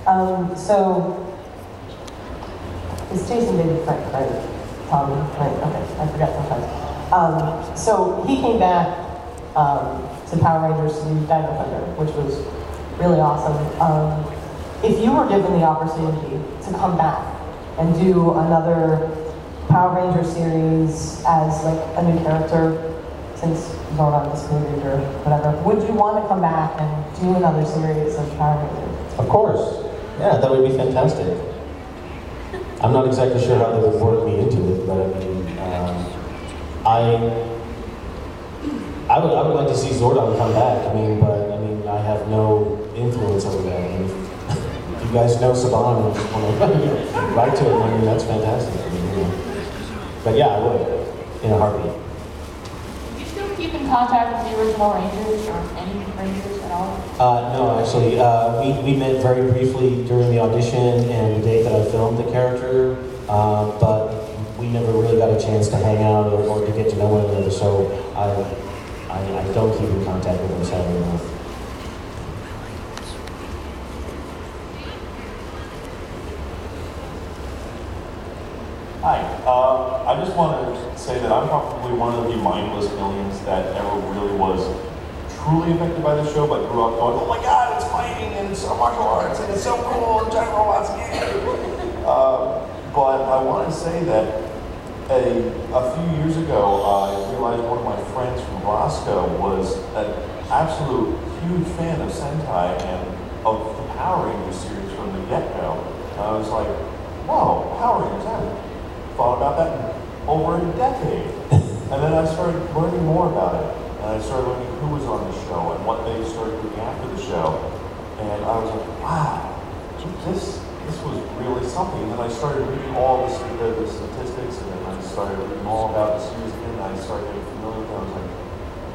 So, it's Jason David Frank, right? Tommy, right? Okay, I forget sometimes. So he came back to Power Rangers to do Dino Thunder, which was really awesome. If you were given the opportunity to come back and do another Power Ranger series as like a new character, since Zordon disappeared or whatever, would you want to come back and do another series of Power Rangers? Of course. Yeah, that would be fantastic. I'm not exactly sure how they would work me into it, but I mean, I would like to see Zordon come back. I mean, but I mean, I have no influence over that. I mean, if you guys know Saban and just want to write to it, I mean, that's fantastic. I mean, you know. But yeah, I would, in a heartbeat. Do you still keep in contact with the original Rangers or any Rangers at all? No, actually, we met very briefly during the audition and the day that I filmed the character, but we never really got a chance to hang out or to get to know one another, so I don't keep in contact with them, sadly enough. Hi, I just want to say that I'm probably one of the mindless millions that ever really was truly affected by the show, but grew up going, oh my god, it's fighting and it's martial arts and it's so cool and giant robots, but I want to say that a few years ago, I realized one of my friends from Roscoe was an absolute huge fan of Sentai and of the Power Rangers series from the get-go. And I was like, whoa, Power Rangers, I haven't thought about that in over a decade. And then I started learning more about it. And I started learning who was on the show and what they started doing after the show. And I was like, wow, this was really something. And then I started reading all the statistics, and then I started reading all about the series again, and I started getting familiar with it. I was like,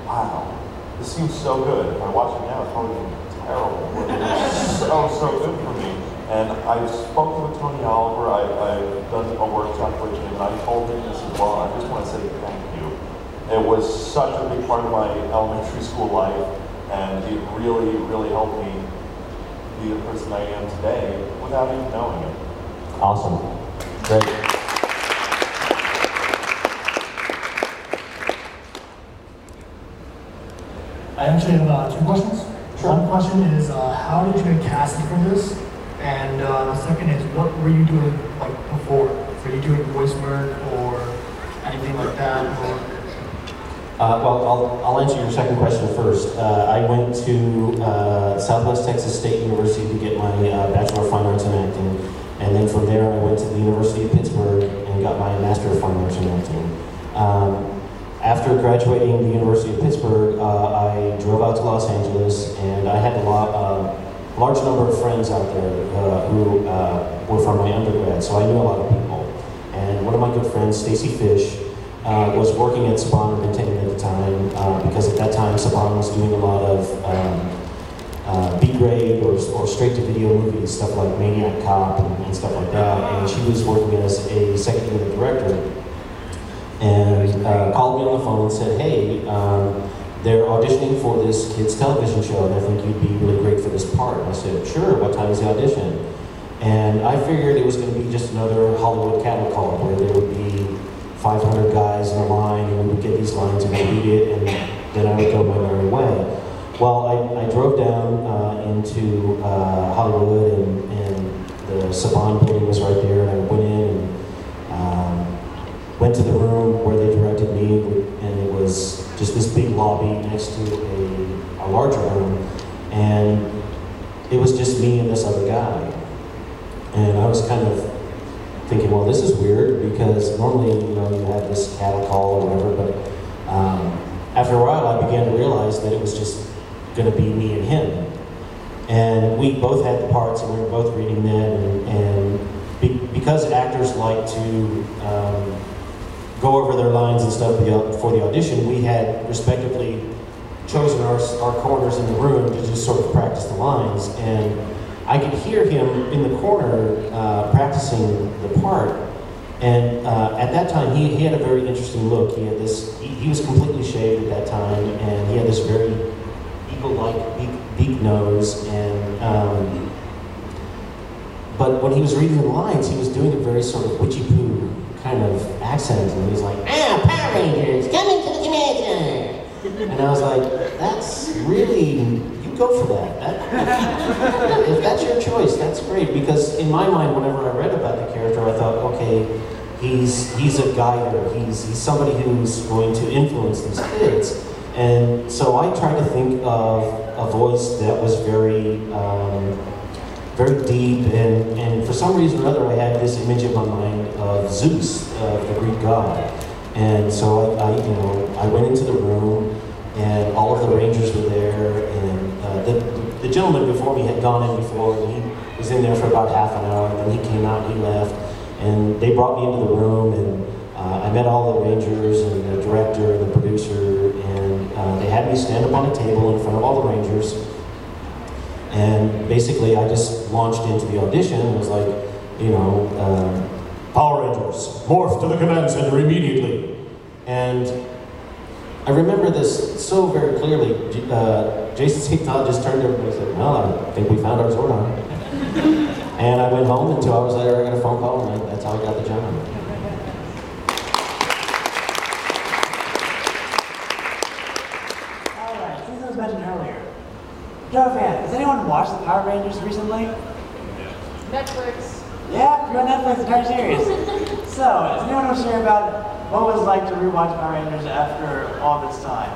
wow, this seems so good. If I watch it now, it's probably terrible. But it's so good for me. And I've spoken with Tony Oliver, I've done a workshop with him, and I told him this as well. I just want to say thank you. It was such a big part of my elementary school life, and it really, really helped me be the person I am today without even knowing it. Awesome. Great. I actually have 2 questions. Sure. One question is, how did you get casted for this? And the second is, what were you doing like before? Were you doing voice work or anything like that? Or? Well, I'll answer your second question first. I went to Southwest Texas State University to get my Bachelor of Fine Arts in Acting, and then from there I went to the University of Pittsburgh and got my Master of Fine Arts in Acting. After graduating the University of Pittsburgh, I drove out to Los Angeles, and I had a large number of friends out there who were from my undergrad, so I knew a lot of people. And one of my good friends, Stacy Fish, was working at Saban Entertainment at the time, because at that time Saban was doing a lot of B-grade or straight-to-video movies, stuff like Maniac Cop and stuff like that. And she was working as a second unit director, and called me on the phone and said, hey, they're auditioning for this kids television show, and I think you'd be really great for this part. And I said, sure, what time is the audition? And I figured it was going to be just another Hollywood cattle call, where there would be 500 guys in a line, and we would get these lines and we'd read it, and then I would go my merry way. Well, I drove down into Hollywood, and the Saban building was right there, and I went in and went to the room where they directed me, and it was just this big lobby next to a larger room, and it was just me and this other guy. And I was kind of thinking, well, this is weird, because normally, you know, you have this cattle call or whatever, but after a while I began to realize that it was just going to be me and him. And we both had the parts, and we were both reading them, and because actors like to go over their lines and stuff before the audition, we had respectively chosen our corners in the room to just sort of practice the lines. And I could hear him in the corner practicing the part. And at that time, he had a very interesting look. He had this, he was completely shaved at that time, and he had this very eagle-like beak nose, and but when he was reading the lines, he was doing a very sort of witchy-poo kind of accent, and he was like, Power Rangers, coming to the command center! And I was like, that's really, you go for that. If that's your choice, that's great, because in my mind, whenever I read about the character, I thought, okay, he's a guider, he's somebody who's going to influence these kids. And so I tried to think of a voice that was very deep, and for some reason or other, I had this image in my mind of Zeus, the Greek god. And so I went into the room, and all of the Rangers were there, and the gentleman before me had gone in before, and he was in there for about half an hour, and then he came out and he left, and they brought me into the room, and I met all the Rangers and the director and the producer, and they had me stand up on a table in front of all the Rangers. And basically, I just launched into the audition and was like, Power Rangers, morph to the command center immediately. And I remember this so very clearly. Jason St. Todd just turned to everybody and said, well, I think we found our Zordon. And I went home, and 2 hours later, I got a phone call, and that's how I got the job. All right, since it was mentioned earlier, Joe fan, has anyone watched the Power Rangers recently? Netflix. Yeah, you're on Netflix, entire series. So, does anyone want to share about what it was like to rewatch Power Rangers after all this time?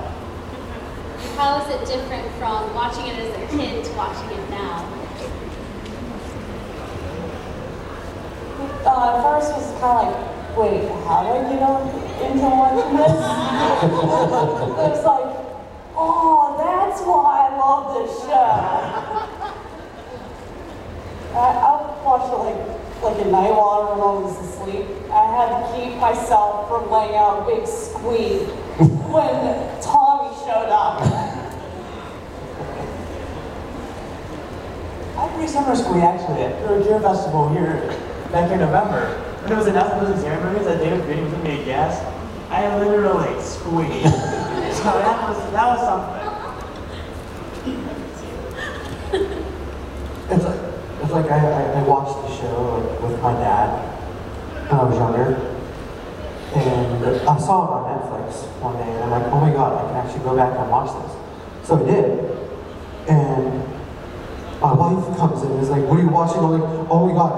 How is it different from watching it as a kid to watching it now? At first it was kind of like, wait, how do I get into watching this? It was like, oh, that's why I love this show. I watched it like at night while everyone was asleep. I had to keep myself from laying out a big squeak when Tommy showed up. I had a pretty similar squeak actually at the Gear Festival here back in November. When it was announced in the ceremonies that David Green was going to be a guest, I literally squeaked. So that was something. It's like I watched the show with my dad when I was younger, and I saw it on Netflix one day, and I'm like, oh my god, I can actually go back and watch this. So I did, and my wife comes in and is like, what are you watching? I'm like, oh my god,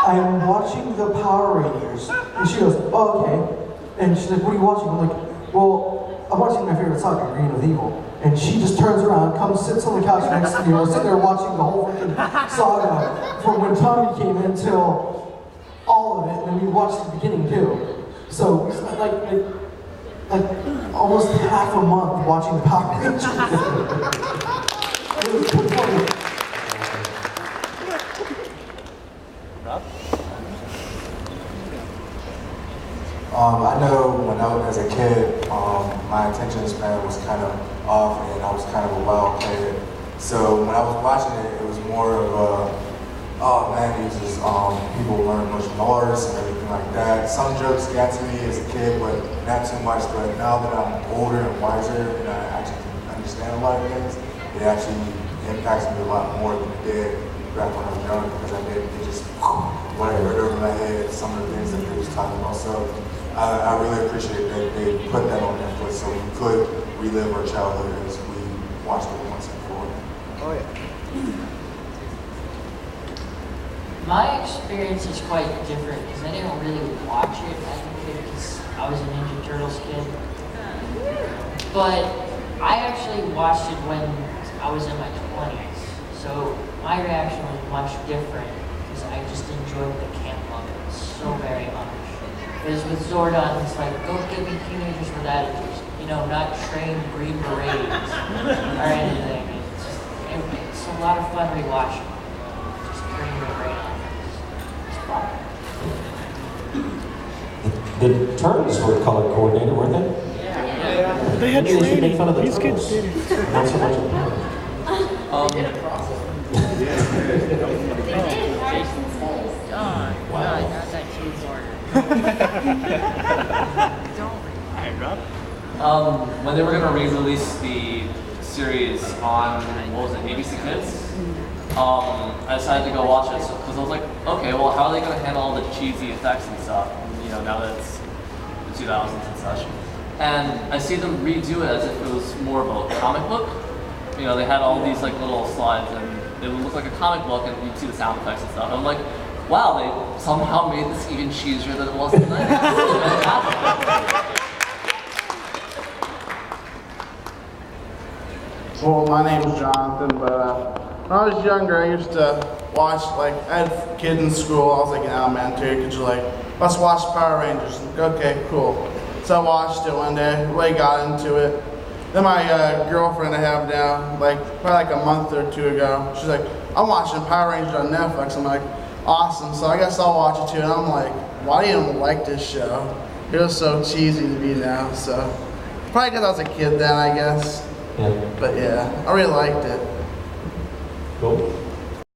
I'm watching the Power Rangers. And she goes, oh, okay. And she's like, what are you watching? I'm like, well, I'm watching my favorite saga, Green with Evil. And she just turns around, comes, sits on the couch next to me, and we're sitting there watching the whole freaking saga from when Tommy came in till all of it, and then we watched the beginning too. So we spent like almost half a month watching the Power Rangers. It was good fun. I know when I was a kid, my attention span was kind of off and I was kind of a wild kid. So when I was watching it, it was more of a, oh man, these is people learn martial arts and everything like that. Some jokes got to me as a kid, but not too much. But now that I'm older and wiser and I actually can understand a lot of things, it actually impacts me a lot more than it did back when I was young, because I did it just went right over my head, some of the things that they was talking about. So I really appreciate that they put that on Netflix so we could relive our childhood as we watched it once before. Oh yeah. My experience is quite different because I didn't really watch it as a kid because I was a Ninja Turtles kid. But I actually watched it when I was in my 20s. So my reaction was much different because I just enjoyed the camp of it so very much. Because with Zordon, it's like, go give me teenagers with attitudes. You know, not trained Green Berets or anything. It's a lot of fun rewatching. Just turning your brain on. It's fun. The Turtles were color coordinated, weren't they? Yeah. They had Maybe they should make training. fun of the These kids Turtles. did it. Not so much of them. They did, Harrison's face. Wow. I got that cheese order. When they were going to re-release the series on, what was it, ABC Kids? I decided to go watch it because I was like, okay, well, how are they going to handle all the cheesy effects and stuff? You know, now that it's the 2000s and such. And I see them redo it as if it was more of a comic book. You know, they had all these like little slides, and it would look like a comic book, and you'd see the sound effects and stuff. And I'm like, wow, they somehow made this even cheesier than it was in the 90s. Well, my name is Jonathan, but when I was younger, I used to watch, like, I had kids in school, I was like in elementary, kids were like, let's watch Power Rangers. I'm like, okay, cool. So I watched it one day, really got into it. Then my girlfriend I have now, like, probably like a month or two ago, she's like, I'm watching Power Rangers on Netflix. I'm like, awesome, so I guess I'll watch it too. And I'm like, why do you even like this show? It was so cheesy to me now, so. Probably because I was a kid then, I guess. Yeah. But yeah, I really liked it. Cool.